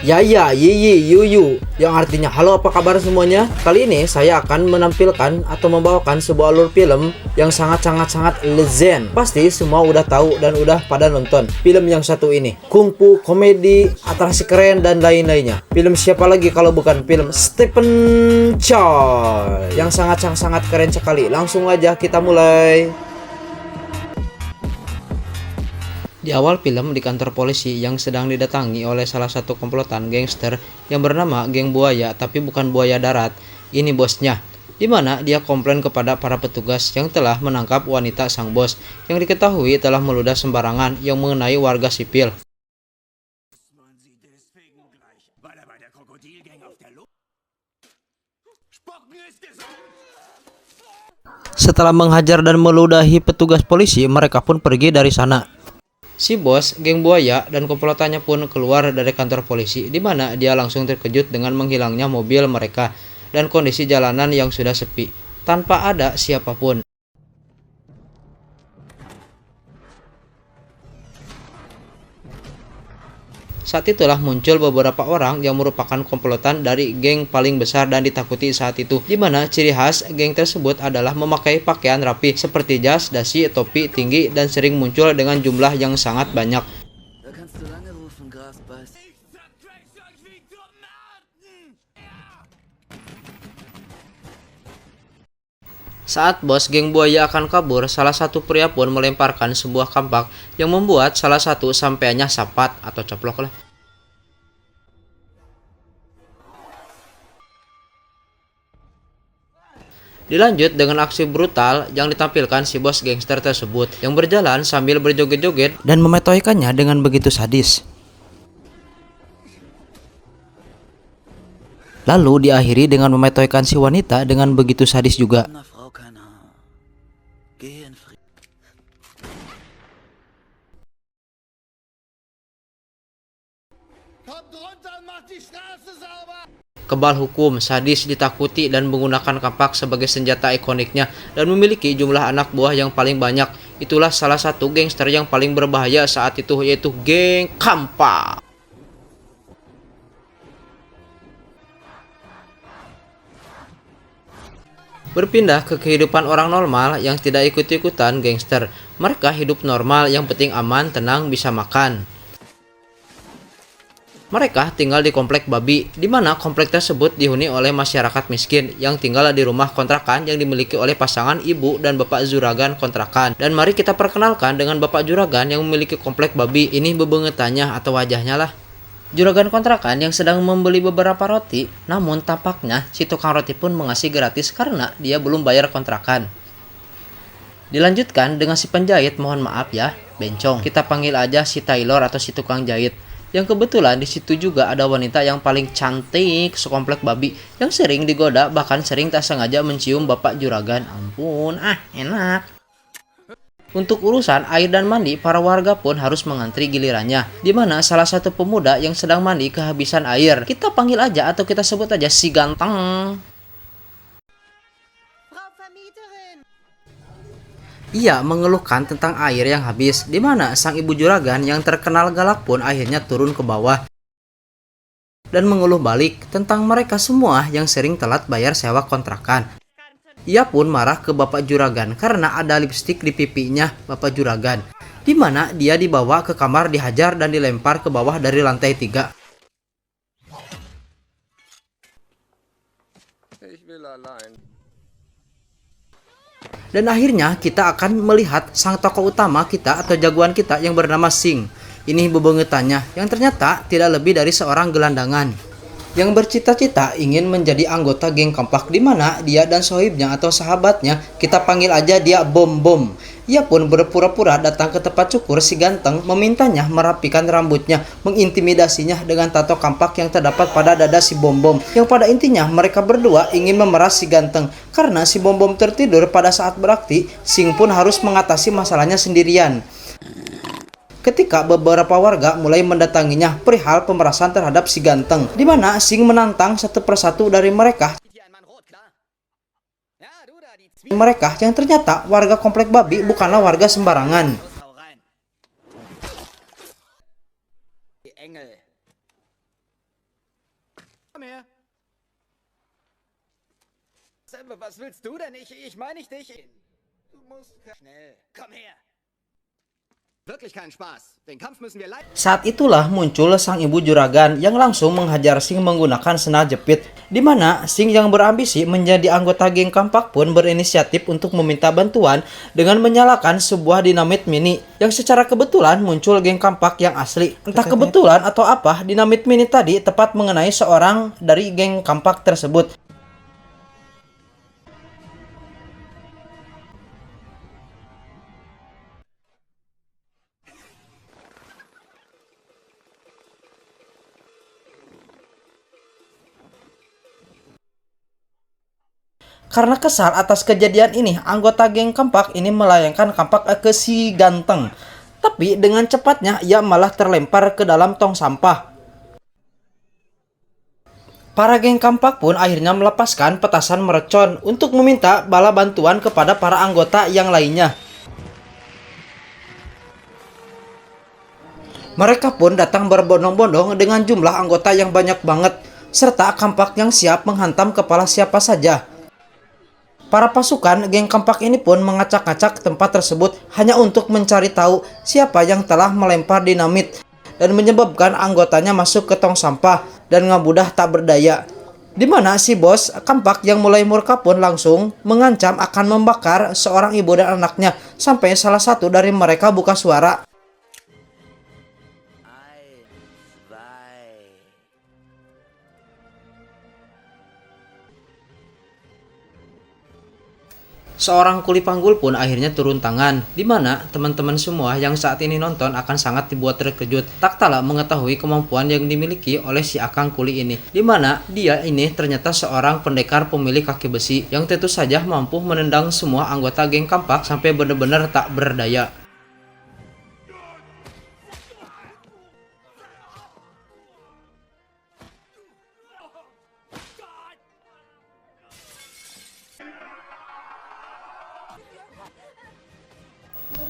Ya, Yiyi, Yuyu, yang artinya halo apa kabar semuanya. Kali ini saya akan menampilkan atau membawakan sebuah alur film yang sangat legend. Pasti semua udah tahu dan udah pada nonton film yang satu ini. Kungfu, komedi, atraksi keren dan lain-lainnya. Film siapa lagi kalau bukan film Stephen Chow yang sangat keren sekali. Langsung aja kita mulai. Di awal film, di kantor polisi yang sedang didatangi oleh salah satu komplotan gangster yang bernama Geng Buaya, tapi bukan buaya darat. Ini bosnya, di mana dia komplain kepada para petugas yang telah menangkap wanita sang bos yang diketahui telah meludah sembarangan yang mengenai warga sipil. Setelah menghajar dan meludahi petugas polisi, mereka pun pergi dari sana. Si bos, geng buaya, dan komplotannya pun keluar dari kantor polisi, di mana dia langsung terkejut dengan menghilangnya mobil mereka dan kondisi jalanan yang sudah sepi, tanpa ada siapapun. Saat itulah muncul beberapa orang yang merupakan komplotan dari geng paling besar dan ditakuti saat itu, di mana ciri khas geng tersebut adalah memakai pakaian rapi seperti jas, dasi, topi tinggi, dan sering muncul dengan jumlah yang sangat banyak. Saat bos geng buaya akan kabur, salah satu pria pun melemparkan sebuah kampak yang membuat salah satu sampainya sapat atau coplok lah. Dilanjut dengan aksi brutal yang ditampilkan si bos gangster tersebut yang berjalan sambil berjoget-joget dan memetoikannya dengan begitu sadis. Lalu diakhiri dengan memetoikan si wanita dengan begitu sadis juga. Kebal hukum, sadis, ditakuti, dan menggunakan kampak sebagai senjata ikoniknya dan memiliki jumlah anak buah yang paling banyak. Itulah salah satu gangster yang paling berbahaya saat itu, yaitu geng Kampak. Berpindah ke kehidupan orang normal yang tidak ikut-ikutan gangster. Mereka hidup normal, yang penting aman, tenang, bisa makan. Mereka tinggal di komplek babi, di mana komplek tersebut dihuni oleh masyarakat miskin yang tinggal di rumah kontrakan yang dimiliki oleh pasangan ibu dan bapak juragan kontrakan. Dan mari kita perkenalkan dengan bapak juragan yang memiliki komplek babi. Ini bebengetannya atau wajahnya lah. Juragan kontrakan yang sedang membeli beberapa roti, namun tampaknya si tukang roti pun mengasih gratis karena dia belum bayar kontrakan. Dilanjutkan dengan si penjahit, mohon maaf ya, bencong. Kita panggil aja si Taylor atau si tukang jahit. Yang kebetulan di situ juga ada wanita yang paling cantik sekomplek babi yang sering digoda, bahkan sering tak sengaja mencium bapak juragan. Ampun, enak. Untuk urusan air dan mandi, para warga pun harus mengantri gilirannya, di mana salah satu pemuda yang sedang mandi kehabisan air. Kita panggil aja atau kita sebut aja si ganteng. Ia mengeluhkan tentang air yang habis, di mana sang ibu juragan yang terkenal galak pun akhirnya turun ke bawah dan mengeluh balik tentang mereka semua yang sering telat bayar sewa kontrakan. Ia pun marah ke bapak juragan karena ada lipstik di pipinya bapak juragan, di mana dia dibawa ke kamar, dihajar dan dilempar ke bawah dari lantai 3. Dan akhirnya kita akan melihat sang tokoh utama kita atau jagoan kita yang bernama Sing. Ini bebengetannya yang ternyata tidak lebih dari seorang gelandangan yang bercita-cita ingin menjadi anggota geng Kampak, di mana dia dan sohibnya atau sahabatnya, kita panggil aja dia Bom Bom. Ia pun berpura-pura datang ke tempat cukur si ganteng, memintanya merapikan rambutnya, mengintimidasinya dengan tato kampak yang terdapat pada dada si Bom Bom. Yang pada intinya mereka berdua ingin memeras si ganteng. Karena si Bom Bom tertidur pada saat berakti, Sing pun harus mengatasi masalahnya sendirian. Ketika beberapa warga mulai mendatanginya perihal pemerasan terhadap si ganteng, di mana Sing menantang satu persatu dari mereka yang ternyata warga komplek babi bukanlah warga sembarangan. Komm her. Was willst du denn? Ich meine nicht dich. Du musst schnell. Komm her. Wirklich kein Spaß. Den Kampf müssen wir leiten. Saat itulah muncul sang ibu juragan yang langsung menghajar Sing menggunakan sendal jepit, di mana Sing yang berambisi menjadi anggota geng Kampak pun berinisiatif untuk meminta bantuan dengan menyalakan sebuah dinamit mini yang secara kebetulan muncul geng Kampak yang asli. Entah kebetulan atau apa, dinamit mini tadi tepat mengenai seorang dari geng Kampak tersebut. Karena kesal atas kejadian ini, anggota geng Kampak ini melayangkan Kampak ke si Ganteng. Tapi dengan cepatnya ia malah terlempar ke dalam tong sampah. Para geng Kampak pun akhirnya melepaskan petasan mercon untuk meminta bala bantuan kepada para anggota yang lainnya. Mereka pun datang berbondong-bondong dengan jumlah anggota yang banyak banget, serta Kampak yang siap menghantam kepala siapa saja. Para pasukan geng Kampak ini pun mengacak-acak tempat tersebut hanya untuk mencari tahu siapa yang telah melempar dinamit dan menyebabkan anggotanya masuk ke tong sampah dan ngabudah tak berdaya. Di mana si bos Kampak yang mulai murka pun langsung mengancam akan membakar seorang ibu dan anaknya sampai salah satu dari mereka buka suara. Seorang kuli panggul pun akhirnya turun tangan, di mana teman-teman semua yang saat ini nonton akan sangat dibuat terkejut tak kalah mengetahui kemampuan yang dimiliki oleh si Akang Kuli ini, di mana dia ini ternyata seorang pendekar pemilik kaki besi yang tentu saja mampu menendang semua anggota geng Kampak sampai benar-benar tak berdaya.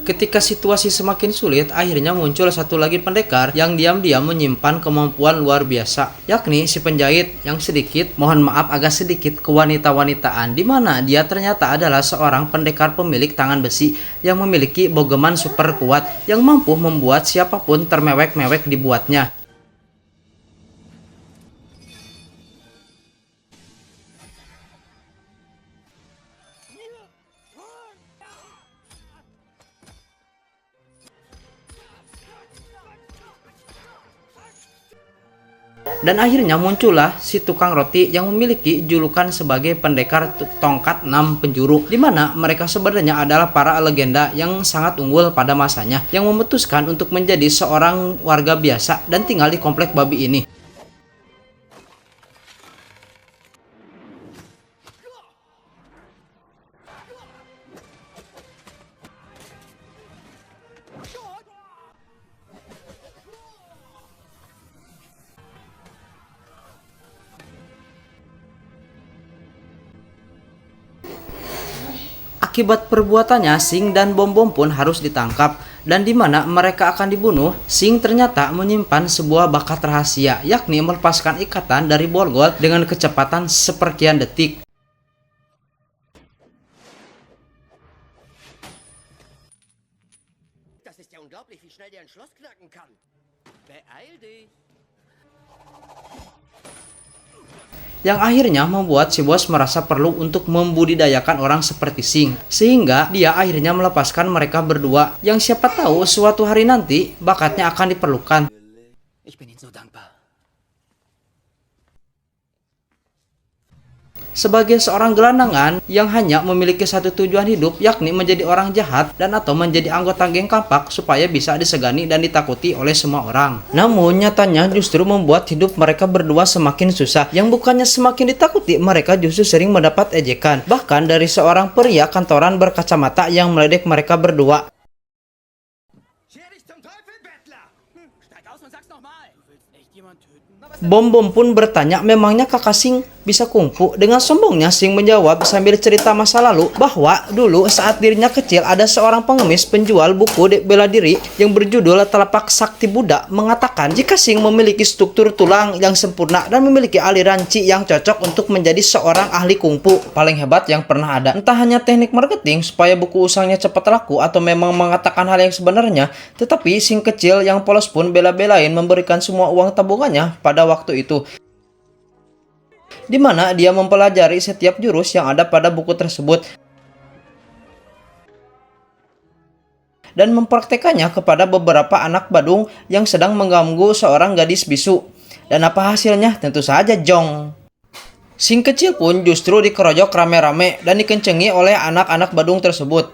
Ketika situasi semakin sulit, akhirnya muncul satu lagi pendekar yang diam-diam menyimpan kemampuan luar biasa, yakni si penjahit yang sedikit, mohon maaf agak sedikit kewanita-wanitaan, di mana dia ternyata adalah seorang pendekar pemilik tangan besi yang memiliki bogeman super kuat yang mampu membuat siapapun termewek-mewek dibuatnya. Dan akhirnya muncullah si tukang roti yang memiliki julukan sebagai pendekar tongkat 6 penjuru, di mana mereka sebenarnya adalah para legenda yang sangat unggul pada masanya yang memutuskan untuk menjadi seorang warga biasa dan tinggal di komplek babi ini. Akibat perbuatannya, Sing dan Bom Bom pun harus ditangkap, dan di mana mereka akan dibunuh, Sing ternyata menyimpan sebuah bakat rahasia, yakni melepaskan ikatan dari borgol dengan kecepatan seperkian detik. Das ist ja unglaublich, wie schnell der ein Schloss knacken kann. Beeil dich. Yang akhirnya membuat si bos merasa perlu untuk membudidayakan orang seperti Sing, sehingga dia akhirnya melepaskan mereka berdua, yang siapa tahu suatu hari nanti bakatnya akan diperlukan. Ich bin Ihnen so dankbar. Sebagai seorang gelandangan yang hanya memiliki satu tujuan hidup, yakni menjadi orang jahat dan atau menjadi anggota geng Kampak supaya bisa disegani dan ditakuti oleh semua orang. Namun nyatanya justru membuat hidup mereka berdua semakin susah, yang bukannya semakin ditakuti, mereka justru sering mendapat ejekan, bahkan dari seorang pria kantoran berkacamata yang meledek mereka berdua. Bom Bom pun bertanya, memangnya kakak Sing bisa kungfu. Dengan sombongnya Sing menjawab sambil cerita masa lalu bahwa dulu saat dirinya kecil ada seorang pengemis penjual buku bela diri yang berjudul Telapak Sakti Buddha mengatakan jika Sing memiliki struktur tulang yang sempurna dan memiliki aliran Qi yang cocok untuk menjadi seorang ahli kungfu paling hebat yang pernah ada. Entah hanya teknik marketing supaya buku usangnya cepat laku atau memang mengatakan hal yang sebenarnya, tetapi Sing kecil yang polos pun bela-belain memberikan semua uang tabungannya pada waktu itu, di mana dia mempelajari setiap jurus yang ada pada buku tersebut dan mempraktekannya kepada beberapa anak badung yang sedang mengganggu seorang gadis bisu. Dan apa hasilnya? Tentu saja jong. Sing kecil pun justru dikeroyok rame-rame dan dikencengi oleh anak-anak badung tersebut.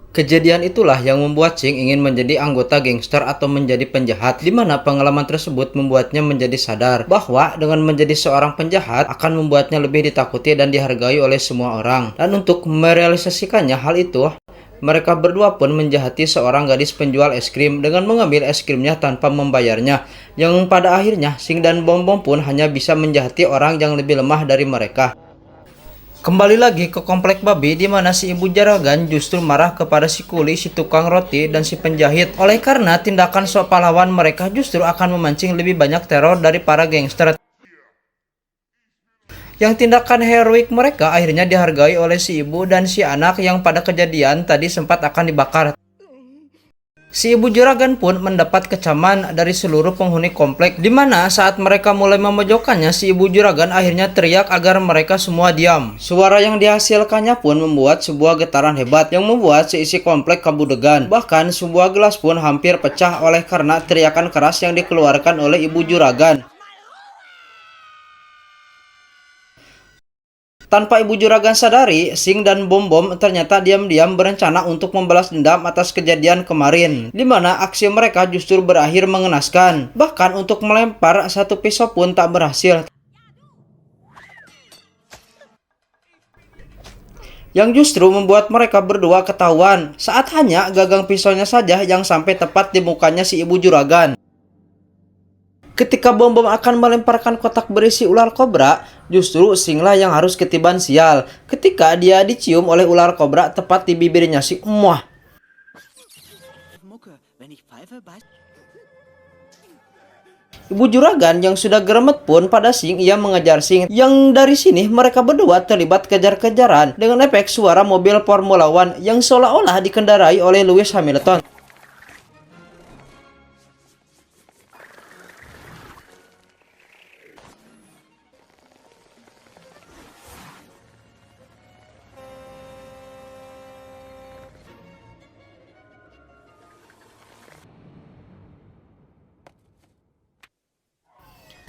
Kejadian itulah yang membuat Sing ingin menjadi anggota gangster atau menjadi penjahat, di mana pengalaman tersebut membuatnya menjadi sadar bahwa dengan menjadi seorang penjahat akan membuatnya lebih ditakuti dan dihargai oleh semua orang. Dan untuk merealisasikannya hal itu, mereka berdua pun menjahati seorang gadis penjual es krim dengan mengambil es krimnya tanpa membayarnya, yang pada akhirnya Sing dan Bom Bom pun hanya bisa menjahati orang yang lebih lemah dari mereka. Kembali lagi ke komplek babi, di mana si ibu jaragan justru marah kepada si kuli, si tukang roti, dan si penjahit. Oleh karena tindakan sok pahlawan mereka justru akan memancing lebih banyak teror dari para gangster. Yang tindakan heroik mereka akhirnya dihargai oleh si ibu dan si anak yang pada kejadian tadi sempat akan dibakar. Si ibu juragan pun mendapat kecaman dari seluruh penghuni komplek, di mana saat mereka mulai memojokkannya, si ibu juragan akhirnya teriak agar mereka semua diam. Suara yang dihasilkannya pun membuat sebuah getaran hebat yang membuat seisi komplek kabudegan. Bahkan sebuah gelas pun hampir pecah oleh karena teriakan keras yang dikeluarkan oleh ibu juragan. Tanpa ibu juragan sadari, Sing dan Bom Bom ternyata diam-diam berencana untuk membalas dendam atas kejadian kemarin, di mana aksi mereka justru berakhir mengenaskan. Bahkan untuk melempar satu pisau pun tak berhasil. Yang justru membuat mereka berdua ketahuan saat hanya gagang pisaunya saja yang sampai tepat di mukanya si ibu juragan. Ketika Bom Bom akan melemparkan kotak berisi ular kobra, justru Singlah yang harus ketiban sial ketika dia dicium oleh ular kobra tepat di bibirnya si Muah. Ibu juragan yang sudah geremet pun pada Sing, ia mengejar Sing. Yang dari sini mereka berdua terlibat kejar-kejaran dengan efek suara mobil Formula One yang seolah-olah dikendarai oleh Lewis Hamilton.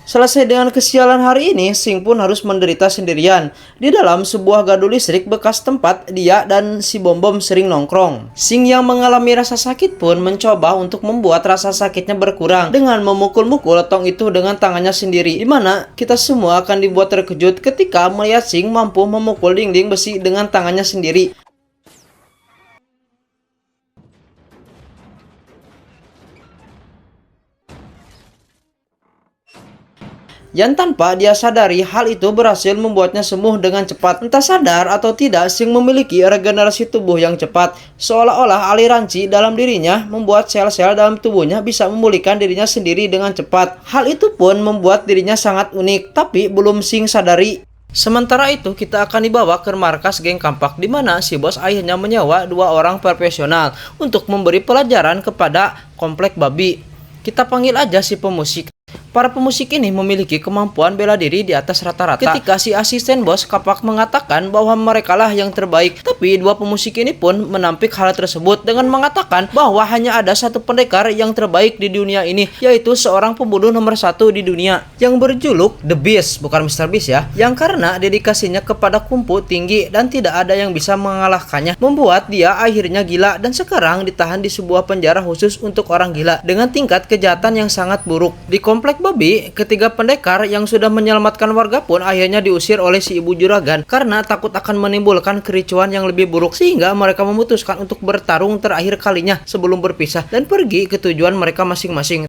Selesai dengan kesialan hari ini, Sing pun harus menderita sendirian di dalam sebuah gardu listrik bekas tempat dia dan si Bom Bom sering nongkrong. Sing yang mengalami rasa sakit pun mencoba untuk membuat rasa sakitnya berkurang dengan memukul-mukul tong itu dengan tangannya sendiri, di mana kita semua akan dibuat terkejut ketika melihat Sing mampu memukul dinding besi dengan tangannya sendiri. Yang tanpa dia sadari, hal itu berhasil membuatnya sembuh dengan cepat. Entah sadar atau tidak, Sing memiliki regenerasi tubuh yang cepat. Seolah-olah aliran Qi dalam dirinya membuat sel-sel dalam tubuhnya bisa memulihkan dirinya sendiri dengan cepat. Hal itu pun membuat dirinya sangat unik, tapi belum Sing sadari. Sementara itu, kita akan dibawa ke markas geng Kampak, di mana si bos akhirnya menyewa 2 orang profesional untuk memberi pelajaran kepada komplek babi. Kita panggil aja si pemusik. Para pemusik ini memiliki kemampuan bela diri di atas rata-rata. Ketika si asisten bos Kapak mengatakan bahwa merekalah yang terbaik, tapi 2 pemusik ini pun menampik hal tersebut dengan mengatakan bahwa hanya ada satu pendekar yang terbaik di dunia ini, yaitu seorang pembunuh nomor 1 di dunia yang berjuluk The Beast, bukan Mr. Beast ya, yang karena dedikasinya kepada kungfu tinggi dan tidak ada yang bisa mengalahkannya, membuat dia akhirnya gila dan sekarang ditahan di sebuah penjara khusus untuk orang gila dengan tingkat kejahatan yang sangat buruk. Di komplek babi, ketiga pendekar yang sudah menyelamatkan warga pun akhirnya diusir oleh si ibu juragan karena takut akan menimbulkan kericuan yang lebih buruk, sehingga mereka memutuskan untuk bertarung terakhir kalinya sebelum berpisah dan pergi ke tujuan mereka masing-masing.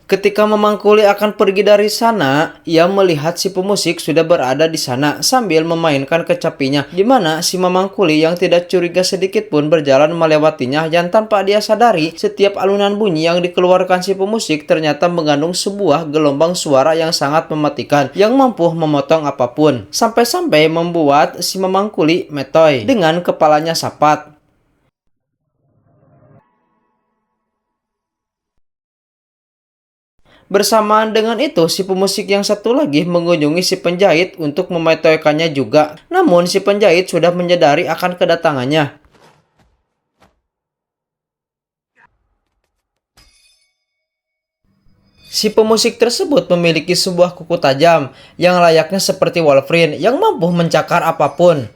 Ketika Mamang Kuli akan pergi dari sana, ia melihat si pemusik sudah berada di sana sambil memainkan kecapinya, di mana si Mamang Kuli yang tidak curiga sedikit pun berjalan melewatinya, dan tanpa dia sadari, setiap alunan bunyi yang dikeluarkan si pemusik ternyata mengandung sebuah gelombang suara yang sangat mematikan, yang mampu memotong apapun, sampai-sampai membuat si Mamang Kuli metoy dengan kepalanya sapat. Bersamaan dengan itu, si pemusik yang satu lagi mengunjungi si penjahit untuk memetoykannya juga. Namun, si penjahit sudah menyadari akan kedatangannya. Si pemusik tersebut memiliki sebuah kuku tajam yang layaknya seperti Wolverine yang mampu mencakar apapun.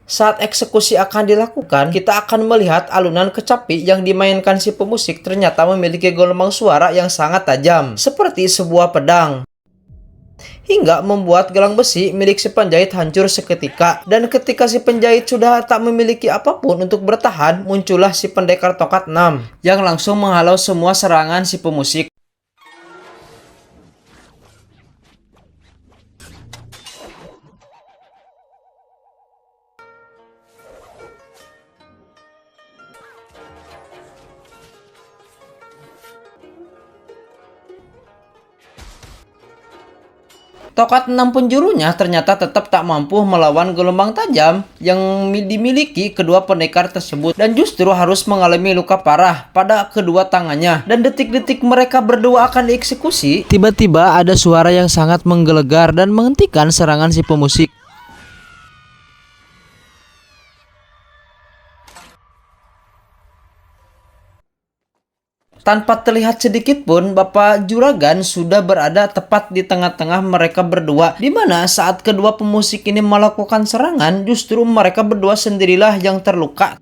Saat eksekusi akan dilakukan, kita akan melihat alunan kecapi yang dimainkan si pemusik ternyata memiliki gelombang suara yang sangat tajam, seperti sebuah pedang, hingga membuat gelang besi milik si penjahit hancur seketika. Dan ketika si penjahit sudah tak memiliki apapun untuk bertahan, muncullah si pendekar tongkat 6 yang langsung menghalau semua serangan si pemusik. Tongkat 6 penjurunya ternyata tetap tak mampu melawan gelombang tajam yang dimiliki kedua pendekar tersebut, dan justru harus mengalami luka parah pada kedua tangannya. Dan detik-detik mereka berdua akan dieksekusi, tiba-tiba ada suara yang sangat menggelegar dan menghentikan serangan si pemusik. Tanpa terlihat sedikit pun, Bapak Juragan sudah berada tepat di tengah-tengah mereka berdua, di mana saat kedua pemusik ini melakukan serangan, justru mereka berdua sendirilah yang terluka.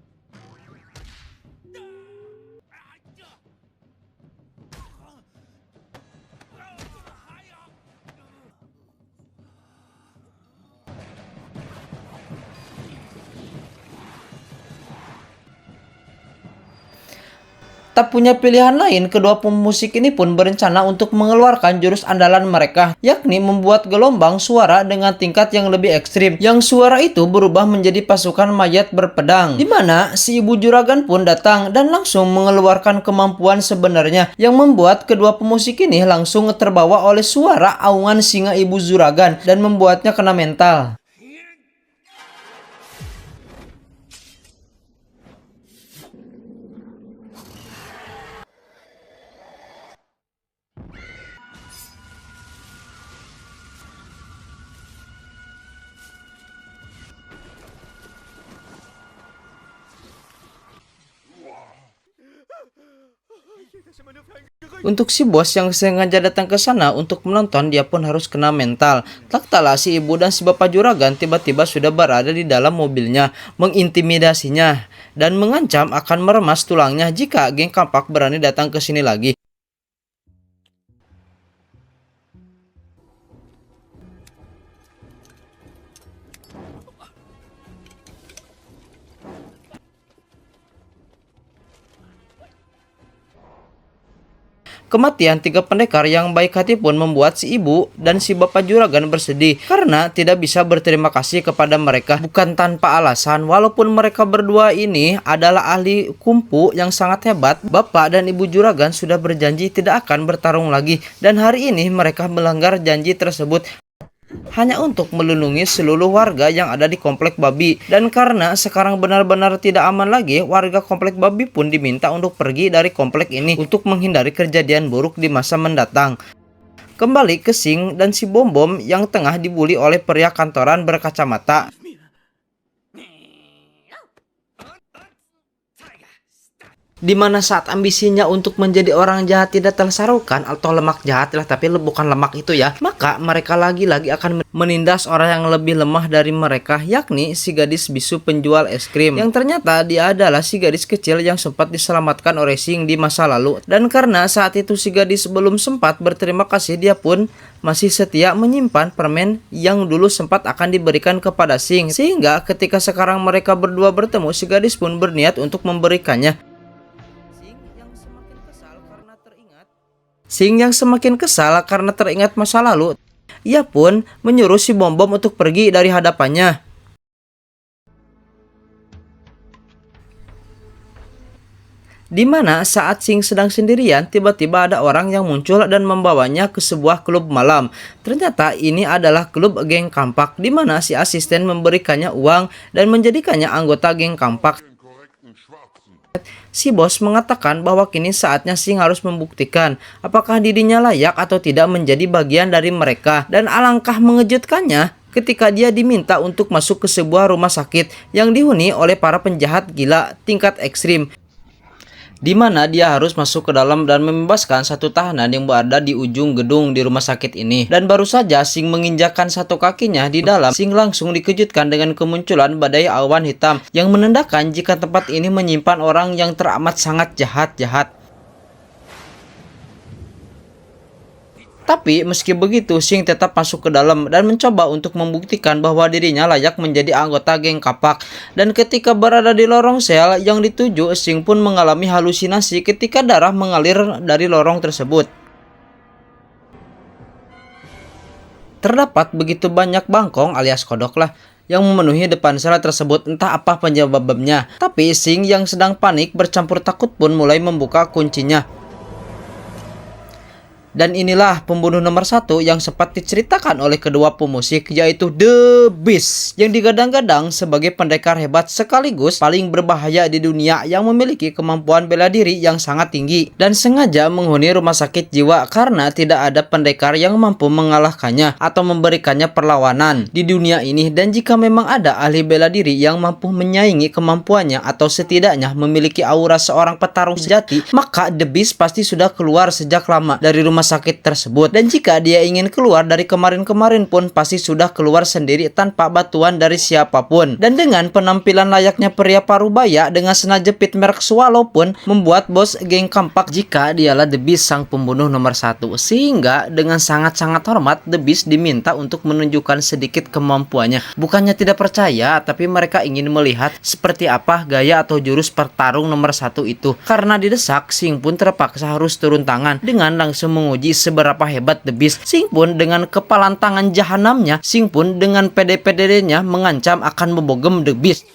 Tak punya pilihan lain, kedua pemusik ini pun berencana untuk mengeluarkan jurus andalan mereka, yakni membuat gelombang suara dengan tingkat yang lebih ekstrim, yang suara itu berubah menjadi pasukan mayat berpedang, di mana si ibu juragan pun datang dan langsung mengeluarkan kemampuan sebenarnya, yang membuat kedua pemusik ini langsung terbawa oleh suara aungan singa ibu juragan dan membuatnya kena mental. Untuk si bos yang sengaja datang ke sana untuk menonton, dia pun harus kena mental. Tak kalah si ibu dan si bapak juragan tiba-tiba sudah berada di dalam mobilnya, mengintimidasinya dan mengancam akan meremas tulangnya jika geng kampak berani datang ke sini lagi. Kematian tiga pendekar yang baik hati pun membuat si ibu dan si bapak juragan bersedih karena tidak bisa berterima kasih kepada mereka. Bukan tanpa alasan, walaupun mereka berdua ini adalah ahli kungfu yang sangat hebat, bapak dan ibu juragan sudah berjanji tidak akan bertarung lagi, dan hari ini mereka melanggar janji tersebut hanya untuk melindungi seluruh warga yang ada di komplek babi. Dan karena sekarang benar-benar tidak aman lagi, warga komplek babi pun diminta untuk pergi dari komplek ini untuk menghindari kejadian buruk di masa mendatang. Kembali ke Sing dan si Bom-Bom yang tengah dibully oleh pria kantoran berkacamata. di mana saat ambisinya untuk menjadi orang jahat tidak tersalurkan atau lemak jahat lah, tapi bukan lemak itu ya, maka mereka lagi-lagi akan menindas orang yang lebih lemah dari mereka, yakni si gadis bisu penjual es krim, yang ternyata dia adalah si gadis kecil yang sempat diselamatkan oleh Sing di masa lalu. Dan karena saat itu si gadis belum sempat berterima kasih, dia pun masih setia menyimpan permen yang dulu sempat akan diberikan kepada Sing, sehingga ketika sekarang mereka berdua bertemu, si gadis pun berniat untuk memberikannya. Sing yang semakin kesal karena teringat masa lalu, ia pun menyuruh si Bom-Bom untuk pergi dari hadapannya. Dimana saat Sing sedang sendirian, tiba-tiba ada orang yang muncul dan membawanya ke sebuah klub malam. Ternyata ini adalah klub geng kampak, dimana si asisten memberikannya uang dan menjadikannya anggota geng kampak. Si bos mengatakan bahwa kini saatnya Sing harus membuktikan apakah dirinya layak atau tidak menjadi bagian dari mereka. Dan alangkah mengejutkannya ketika dia diminta untuk masuk ke sebuah rumah sakit yang dihuni oleh para penjahat gila tingkat ekstrim, di mana dia harus masuk ke dalam dan membebaskan satu tahanan yang berada di ujung gedung di rumah sakit ini. Dan baru saja Sing menginjakkan satu kakinya di dalam, Sing langsung dikejutkan dengan kemunculan badai awan hitam yang menandakan jika tempat ini menyimpan orang yang teramat sangat jahat. Tapi meski begitu, Sing tetap masuk ke dalam dan mencoba untuk membuktikan bahwa dirinya layak menjadi anggota geng kapak. Dan ketika berada di lorong sel yang dituju, Sing pun mengalami halusinasi ketika darah mengalir dari lorong tersebut. Terdapat begitu banyak bangkong alias kodok lah yang memenuhi depan sel tersebut, entah apa penyebabnya. Tapi Sing yang sedang panik bercampur takut pun mulai membuka kuncinya. Dan inilah pembunuh nomor 1 yang sempat diceritakan oleh kedua pemusik, yaitu The Beast, yang digadang-gadang sebagai pendekar hebat sekaligus paling berbahaya di dunia yang memiliki kemampuan bela diri yang sangat tinggi dan sengaja menghuni rumah sakit jiwa karena tidak ada pendekar yang mampu mengalahkannya atau memberikannya perlawanan di dunia ini. Dan jika memang ada ahli bela diri yang mampu menyaingi kemampuannya atau setidaknya memiliki aura seorang petarung sejati, maka The Beast pasti sudah keluar sejak lama dari rumah sakit tersebut. Dan jika dia ingin keluar dari kemarin-kemarin pun pasti sudah keluar sendiri tanpa bantuan dari siapapun. Dan dengan penampilan layaknya pria parubaya dengan sena jepit merek Swallow pun membuat bos geng kampak jika dialah The Beast, sang pembunuh nomor 1. Sehingga dengan sangat-sangat hormat The Beast diminta untuk menunjukkan sedikit kemampuannya. Bukannya tidak percaya, tapi mereka ingin melihat seperti apa gaya atau jurus pertarung nomor 1 itu. Karena didesak, Sing pun terpaksa harus turun tangan dengan langsung menguji seberapa hebat The Beast. Sing pun dengan kepalan tangan jahanamnya, Sing pun dengan pede-pedenya mengancam akan membogem The Beast.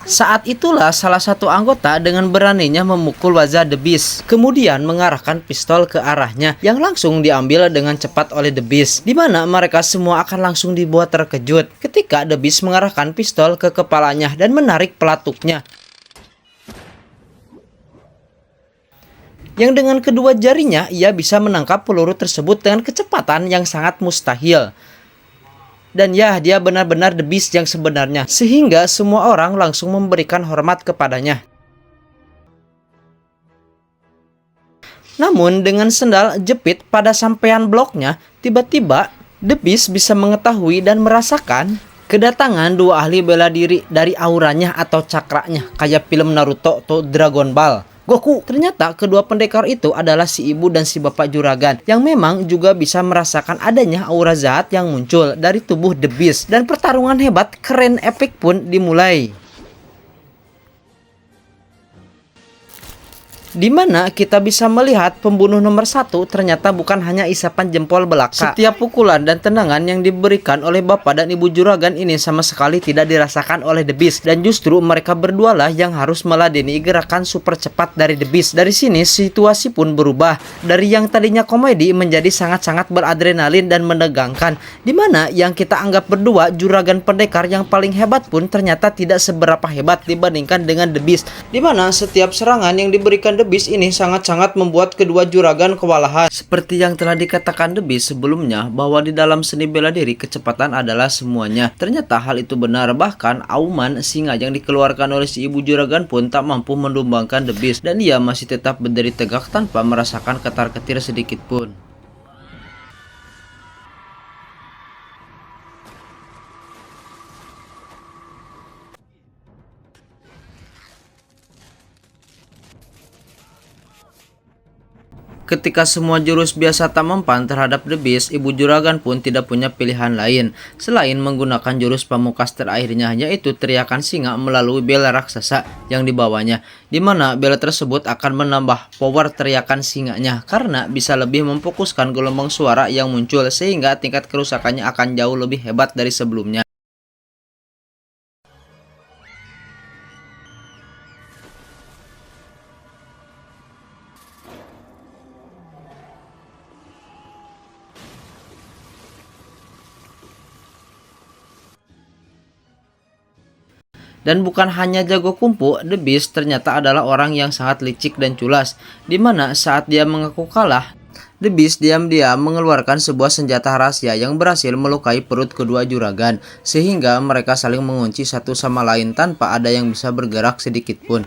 Saat itulah salah satu anggota dengan beraninya memukul wajah The Beast, kemudian mengarahkan pistol ke arahnya yang langsung diambil dengan cepat oleh The Beast, di mana mereka semua akan langsung dibuat terkejut ketika The Beast mengarahkan pistol ke kepalanya dan menarik pelatuknya, yang dengan kedua jarinya ia bisa menangkap peluru tersebut dengan kecepatan yang sangat mustahil. Dan ya, dia benar-benar The Beast yang sebenarnya, sehingga semua orang langsung memberikan hormat kepadanya. Namun dengan sendal jepit pada sampean bloknya, tiba-tiba The Beast bisa mengetahui dan merasakan kedatangan dua ahli bela diri dari auranya atau cakranya, kayak film Naruto atau Dragon Ball Goku. Ternyata kedua pendekar itu adalah si ibu dan si bapak juragan yang memang juga bisa merasakan adanya aura jahat yang muncul dari tubuh The Beast. Dan pertarungan hebat, keren, epic pun dimulai, dimana kita bisa melihat pembunuh nomor 1 ternyata bukan hanya isapan jempol belaka. Setiap pukulan dan tendangan yang diberikan oleh bapak dan ibu juragan ini sama sekali tidak dirasakan oleh The Beast, dan justru mereka berdualah yang harus meladeni gerakan super cepat dari The Beast. Dari sini situasi pun berubah dari yang tadinya komedi menjadi sangat-sangat beradrenalin dan menegangkan, dimana yang kita anggap berdua juragan pendekar yang paling hebat pun ternyata tidak seberapa hebat dibandingkan dengan The Beast, dimana setiap serangan yang diberikan The Beast ini sangat-sangat membuat kedua juragan kewalahan. Seperti yang telah dikatakan The Beast sebelumnya, bahwa di dalam seni bela diri kecepatan adalah semuanya. Ternyata hal itu benar, bahkan auman singa yang dikeluarkan oleh si ibu juragan pun tak mampu mendumbangkan The Beast, dan ia masih tetap berdiri tegak tanpa merasakan ketar-ketir sedikit pun. Ketika semua jurus biasa tak mempan terhadap The Beast, ibu juragan pun tidak punya pilihan lain selain menggunakan jurus pamungkas terakhirnya, yaitu teriakan singa melalui bela raksasa yang dibawanya, dimana bela tersebut akan menambah power teriakan singanya karena bisa lebih memfokuskan gelombang suara yang muncul, sehingga tingkat kerusakannya akan jauh lebih hebat dari sebelumnya. Dan bukan hanya jago kungfu, The Beast ternyata adalah orang yang sangat licik dan culas, dimana saat dia mengaku kalah, The Beast diam-diam mengeluarkan sebuah senjata rahasia yang berhasil melukai perut kedua juragan, sehingga mereka saling mengunci satu sama lain tanpa ada yang bisa bergerak sedikit pun.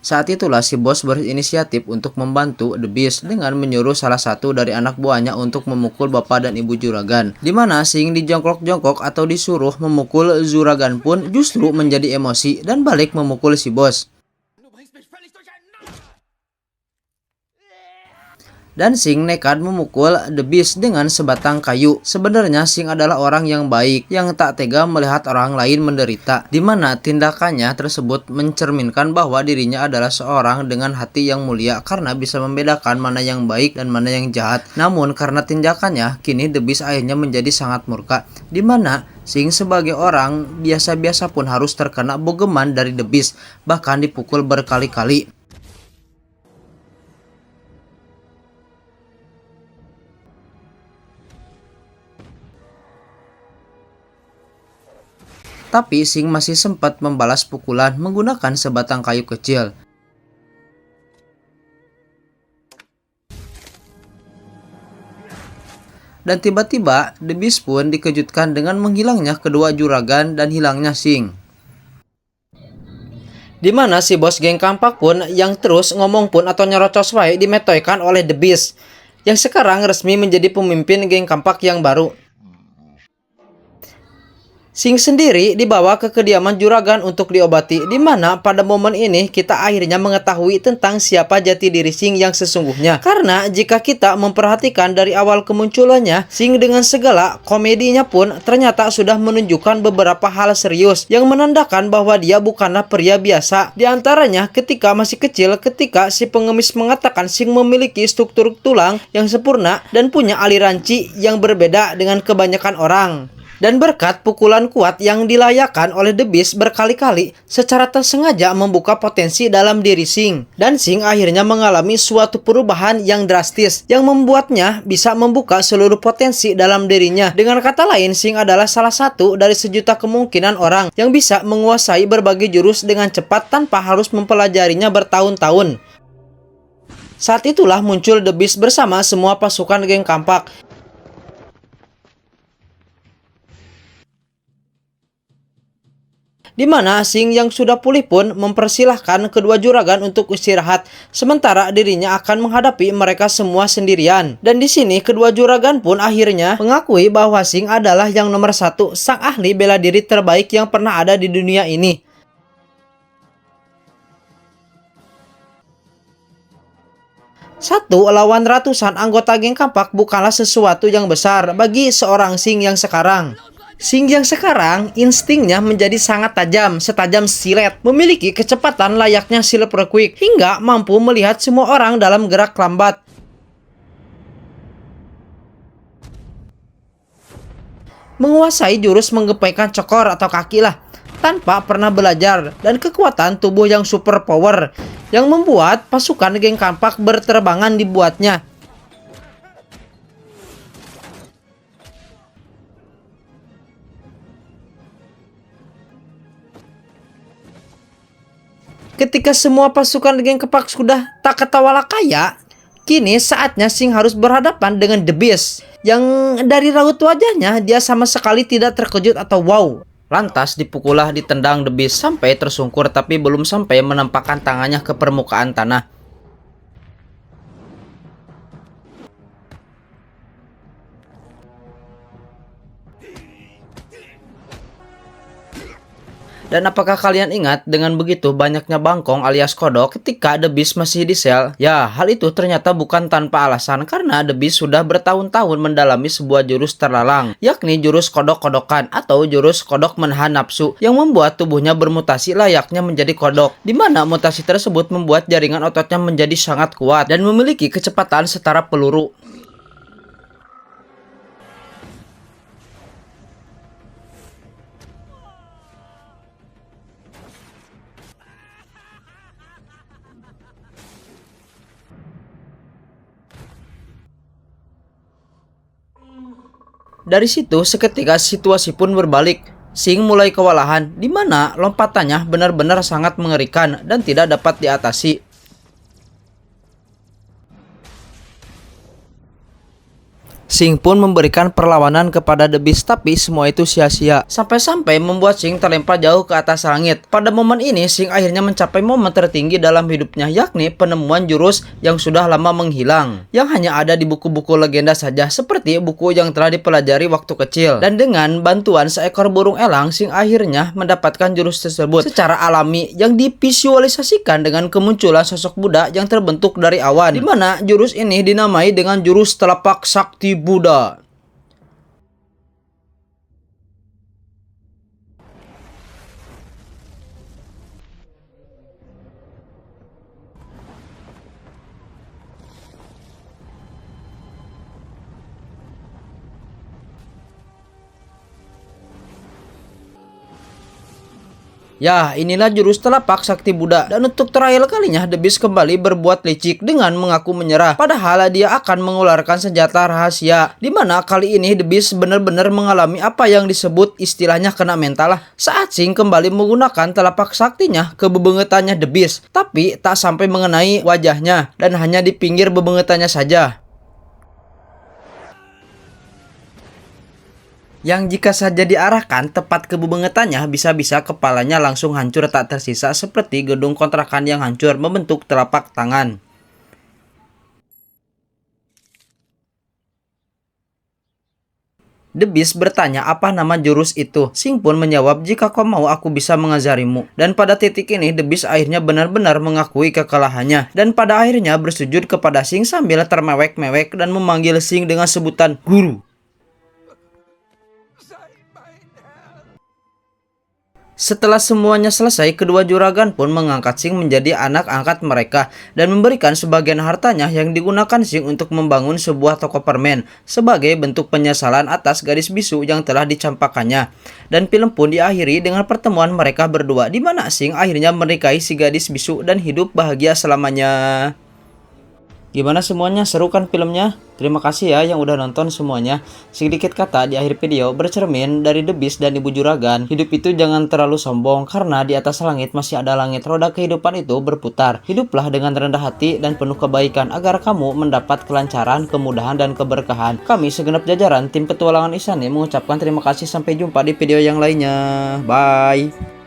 Saat itulah si bos berinisiatif untuk membantu The Beast dengan menyuruh salah satu dari anak buahnya untuk memukul bapak dan ibu juragan. Dimana Sing dijongkok-jongkok atau disuruh memukul juragan pun justru menjadi emosi dan balik memukul si bos. Dan Sing nekat memukul The Beast dengan sebatang kayu. Sebenarnya Sing adalah orang yang baik, yang tak tega melihat orang lain menderita, dimana tindakannya tersebut mencerminkan bahwa dirinya adalah seorang dengan hati yang mulia karena bisa membedakan mana yang baik dan mana yang jahat. Namun karena tindakannya, kini The Beast akhirnya menjadi sangat murka, dimana Sing sebagai orang biasa-biasa pun harus terkena bogeman dari The Beast, bahkan dipukul berkali-kali. Tapi Sing masih sempat membalas pukulan menggunakan sebatang kayu kecil. Dan tiba-tiba The Beast pun dikejutkan dengan menghilangnya kedua juragan dan hilangnya Sing. Dimana si bos geng kampak pun yang terus ngomong pun atau nyerocos wae dimetoykan oleh The Beast, yang sekarang resmi menjadi pemimpin geng kampak yang baru. Sing sendiri dibawa ke kediaman juragan untuk diobati, di mana pada momen ini kita akhirnya mengetahui tentang siapa jati diri Sing yang sesungguhnya. Karena jika kita memperhatikan dari awal kemunculannya, Sing dengan segala komedinya pun ternyata sudah menunjukkan beberapa hal serius yang menandakan bahwa dia bukanlah pria biasa. Di antaranya ketika masih kecil, ketika si pengemis mengatakan Sing memiliki struktur tulang yang sempurna dan punya aliran chi yang berbeda dengan kebanyakan orang. Dan berkat pukulan kuat yang dilayakkan oleh The Beast berkali-kali, secara tersengaja membuka potensi dalam diri Sing. Dan Sing akhirnya mengalami suatu perubahan yang drastis, yang membuatnya bisa membuka seluruh potensi dalam dirinya. Dengan kata lain, Sing adalah salah satu dari sejuta kemungkinan orang yang bisa menguasai berbagai jurus dengan cepat tanpa harus mempelajarinya bertahun-tahun. Saat itulah muncul The Beast bersama semua pasukan geng kampak. Di mana Sing yang sudah pulih pun mempersilahkan kedua juragan untuk istirahat, sementara dirinya akan menghadapi mereka semua sendirian. Dan di sini kedua juragan pun akhirnya mengakui bahwa Sing adalah yang nomor satu, sang ahli bela diri terbaik yang pernah ada di dunia ini. Satu lawan ratusan anggota geng kampak bukanlah sesuatu yang besar bagi seorang Sing yang sekarang. Sing yang sekarang instingnya menjadi sangat tajam, setajam silet, memiliki kecepatan layaknya Silver Quick, hingga mampu melihat semua orang dalam gerak lambat. Menguasai jurus menggepengkan cokor atau kaki lah, tanpa pernah belajar, dan kekuatan tubuh yang super power, yang membuat pasukan geng kampak berterbangan dibuatnya. Ketika semua pasukan geng kepak sudah tak ketawala kaya, kini saatnya Sing harus berhadapan dengan The Beast, yang dari raut wajahnya dia sama sekali tidak terkejut atau wow. Lantas dipukullah ditendang The Beast sampai tersungkur, tapi belum sampai menampakkan tangannya ke permukaan tanah. Dan apakah kalian ingat dengan begitu banyaknya bangkong alias kodok ketika The Beast masih di sel? Ya, hal itu ternyata bukan tanpa alasan, karena The Beast sudah bertahun-tahun mendalami sebuah jurus terlarang, yakni jurus kodok-kodokan atau jurus kodok menahan nafsu, yang membuat tubuhnya bermutasi layaknya menjadi kodok, di mana mutasi tersebut membuat jaringan ototnya menjadi sangat kuat dan memiliki kecepatan setara peluru. Dari situ seketika situasi pun berbalik. Sing mulai kewalahan, di mana lompatannya benar-benar sangat mengerikan dan tidak dapat diatasi. Sing pun memberikan perlawanan kepada The Beast, tapi semua itu sia-sia. Sampai-sampai membuat Sing terlempar jauh ke atas langit. Pada momen ini, Sing akhirnya mencapai momen tertinggi dalam hidupnya, yakni penemuan jurus yang sudah lama menghilang, yang hanya ada di buku-buku legenda saja, seperti buku yang telah dipelajari waktu kecil. Dan dengan bantuan seekor burung elang, Sing akhirnya mendapatkan jurus tersebut secara alami, yang divisualisasikan dengan kemunculan sosok Buddha yang terbentuk dari awan, di mana jurus ini dinamai dengan jurus telapak sakti Buddha. Ya, inilah jurus telapak sakti Buddha. Dan untuk terakhir kalinya, The Beast kembali berbuat licik dengan mengaku menyerah. Padahal dia akan mengeluarkan senjata rahasia. Dimana kali ini The Beast benar-benar mengalami apa yang disebut istilahnya kena mental lah. Saat Sing kembali menggunakan telapak saktinya ke bebengetannya The Beast. Tapi tak sampai mengenai wajahnya dan hanya di pinggir bebengetannya saja. Yang jika saja diarahkan tepat ke bebengetannya, bisa-bisa kepalanya langsung hancur tak tersisa, seperti gedung kontrakan yang hancur membentuk telapak tangan. The Beast bertanya apa nama jurus itu. Sing pun menjawab, jika kau mau aku bisa mengajarimu. Dan pada titik ini The Beast akhirnya benar-benar mengakui kekalahannya. Dan pada akhirnya bersujud kepada Sing sambil termewek-mewek dan memanggil Sing dengan sebutan guru. Setelah semuanya selesai, kedua juragan pun mengangkat Sing menjadi anak angkat mereka dan memberikan sebagian hartanya yang digunakan Sing untuk membangun sebuah toko permen sebagai bentuk penyesalan atas gadis bisu yang telah dicampakannya. Dan film pun diakhiri dengan pertemuan mereka berdua, di mana Sing akhirnya menikahi si gadis bisu dan hidup bahagia selamanya. Gimana semuanya? Seru kan filmnya? Terima kasih ya yang udah nonton semuanya. Sedikit kata di akhir video bercermin dari The Beast dan Ibu Juragan. Hidup itu jangan terlalu sombong, karena di atas langit masih ada langit. Roda kehidupan itu berputar. Hiduplah dengan rendah hati dan penuh kebaikan agar kamu mendapat kelancaran, kemudahan, dan keberkahan. Kami segenap jajaran tim Petualangan Ihsan mengucapkan terima kasih. Sampai jumpa di video yang lainnya. Bye.